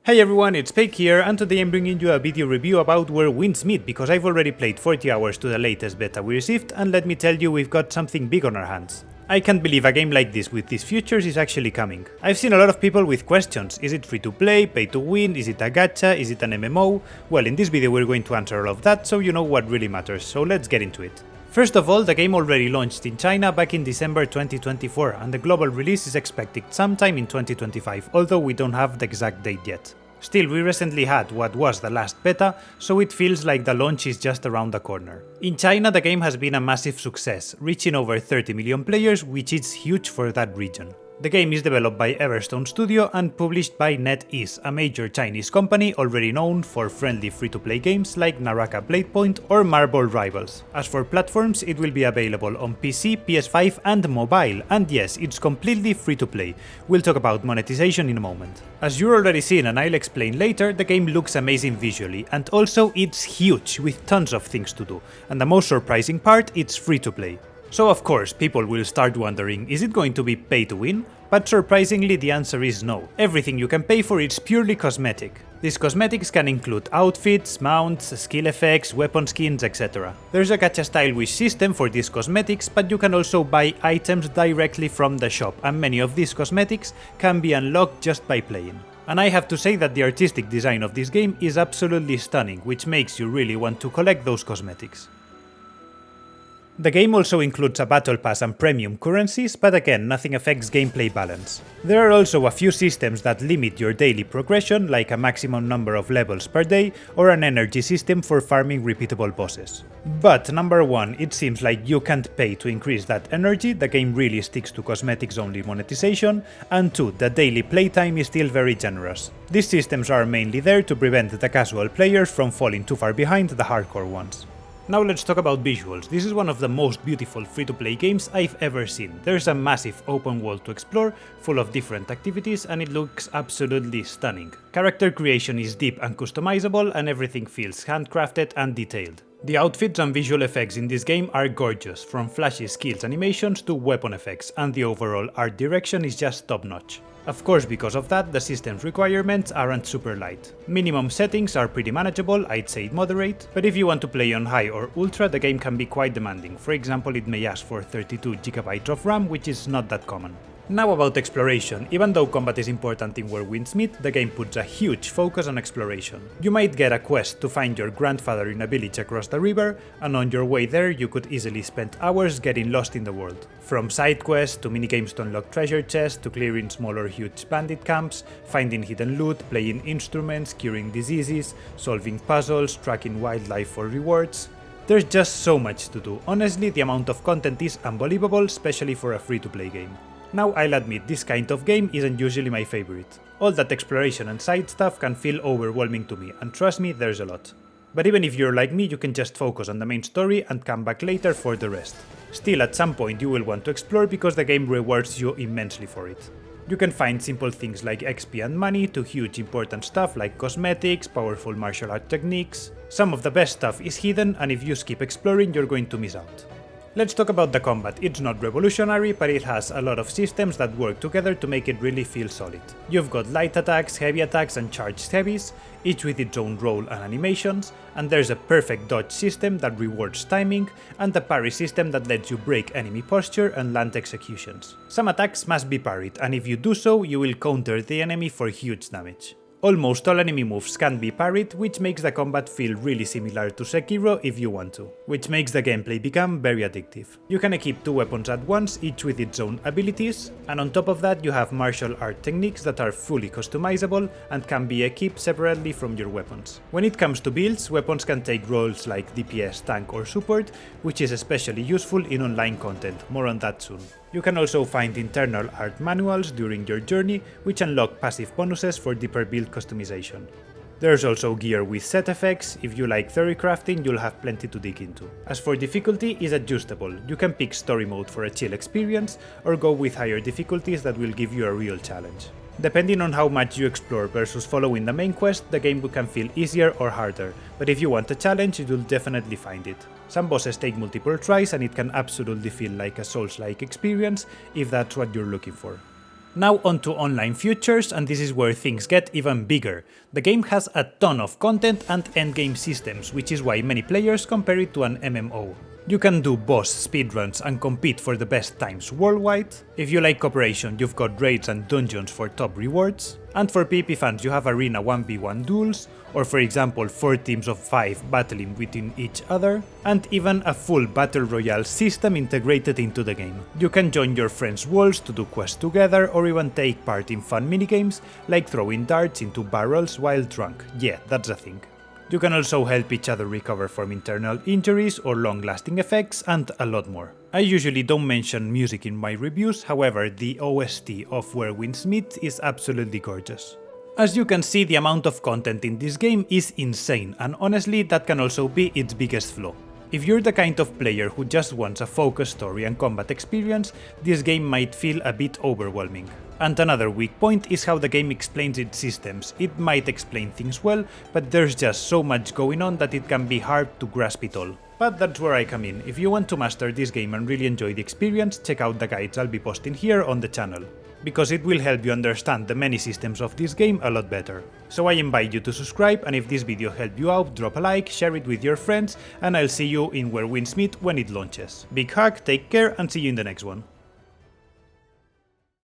Hey everyone, it's Pake here, and today I'm bringing you a video review about where winds meet because I've already played 40 hours to the latest beta we received, and let me tell you, we've got something big on our hands. I can't believe a game like this with these features is actually coming. I've seen a lot of people with questions: is it free to play, pay to win, is it a gacha, is it an MMO? Well, in this video we're going to answer all of that so you know what really matters, so let's get into it. First of all, the game already launched in China back in December 2024, and the global release is expected sometime in 2025, although we don't have the exact date yet. Still, we recently had what was the last beta, so it feels like the launch is just around the corner. In China, the game has been a massive success, reaching over 30 million players, which is huge for that region. The game is developed by Everstone Studio and published by NetEase, a major Chinese company already known for friendly free-to-play games like Naraka Bladepoint or Marble Rivals. As for platforms, it will be available on PC, PS5 and mobile, and yes, it's completely free-to-play. We'll talk about monetization in a moment. As you're already seen and I'll explain later, the game looks amazing visually, and also it's huge with tons of things to do, and the most surprising part, it's free-to-play. So of course, people will start wondering, is it going to be pay to win? But surprisingly the answer is no. Everything you can pay for is purely cosmetic. These cosmetics can include outfits, mounts, skill effects, weapon skins, etc. There's a gacha style wish system for these cosmetics, but you can also buy items directly from the shop, and many of these cosmetics can be unlocked just by playing. And I have to say that the artistic design of this game is absolutely stunning, which makes you really want to collect those cosmetics. The game also includes a battle pass and premium currencies, but again, nothing affects gameplay balance. There are also a few systems that limit your daily progression, like a maximum number of levels per day or an energy system for farming repeatable bosses. But number one, it seems like you can't pay to increase that energy, the game really sticks to cosmetics only monetization, and two, the daily playtime is still very generous. These systems are mainly there to prevent the casual players from falling too far behind the hardcore ones. Now let's talk about visuals. This is one of the most beautiful free-to-play games I've ever seen. There's a massive open world to explore, full of different activities, and it looks absolutely stunning. Character creation is deep and customizable, and everything feels handcrafted and detailed. The outfits and visual effects in this game are gorgeous, from flashy skills animations to weapon effects, and the overall art direction is just top-notch. Of course, because of that, the system's requirements aren't super light. Minimum settings are pretty manageable, I'd say moderate, but if you want to play on high or ultra, the game can be quite demanding. For example, it may ask for 32GB of RAM, which is not that common. Now about exploration. Even though combat is important in Where Winds Meet, the game puts a huge focus on exploration. You might get a quest to find your grandfather in a village across the river, and on your way there you could easily spend hours getting lost in the world. From side quests to minigames to unlock treasure chests, to clearing small or huge bandit camps, finding hidden loot, playing instruments, curing diseases, solving puzzles, tracking wildlife for rewards. There's just so much to do. Honestly, the amount of content is unbelievable, especially for a free-to-play game. Now I'll admit, this kind of game isn't usually my favorite. All that exploration and side stuff can feel overwhelming to me, and trust me, there's a lot. But even if you're like me, you can just focus on the main story and come back later for the rest. Still, at some point you will want to explore because the game rewards you immensely for it. You can find simple things like XP and money to huge important stuff like cosmetics, powerful martial art techniques. Some of the best stuff is hidden, and if you skip exploring you're going to miss out. Let's talk about the combat. It's not revolutionary, but it has a lot of systems that work together to make it really feel solid. You've got light attacks, heavy attacks and charged heavies, each with its own role and animations, and there's a perfect dodge system that rewards timing, and a parry system that lets you break enemy posture and land executions. Some attacks must be parried, and if you do so, you will counter the enemy for huge damage. Almost all enemy moves can be parried, which makes the combat feel really similar to Sekiro if you want to, which makes the gameplay become very addictive. You can equip two weapons at once, each with its own abilities, and on top of that you have martial art techniques that are fully customizable and can be equipped separately from your weapons. When it comes to builds, weapons can take roles like DPS, tank or support, which is especially useful in online content, more on that soon. You can also find internal art manuals during your journey, which unlock passive bonuses for deeper build customization. There's also gear with set effects. If you like theory crafting, you'll have plenty to dig into. As for difficulty, it's adjustable. You can pick story mode for a chill experience, or go with higher difficulties that will give you a real challenge. Depending on how much you explore versus following the main quest, the game can feel easier or harder, but if you want a challenge, you'll definitely find it. Some bosses take multiple tries, and it can absolutely feel like a Souls-like experience if that's what you're looking for. Now onto online features, and this is where things get even bigger. The game has a ton of content and endgame systems, which is why many players compare it to an MMO. You can do boss speedruns and compete for the best times worldwide. If you like cooperation, you've got raids and dungeons for top rewards. And for PvP fans, you have arena 1v1 duels, or for example 4 teams of 5 battling within each other, and even a full battle royale system integrated into the game. You can join your friends' worlds to do quests together, or even take part in fun minigames like throwing darts into barrels while drunk. Yeah, that's a thing. You can also help each other recover from internal injuries or long-lasting effects, and a lot more. I usually don't mention music in my reviews, however the OST of Where Winds Meet is absolutely gorgeous. As you can see, the amount of content in this game is insane, and honestly that can also be its biggest flaw. If you're the kind of player who just wants a focused story and combat experience, this game might feel a bit overwhelming. And another weak point is how the game explains its systems. It might explain things well, but there's just so much going on that it can be hard to grasp it all. But that's where I come in. If you want to master this game and really enjoy the experience, check out the guides I'll be posting here on the channel, because it will help you understand the many systems of this game a lot better. So I invite you to subscribe, and if this video helped you out, drop a like, share it with your friends, and I'll see you in Where Winds Meet when it launches. Big hug, take care, and see you in the next one.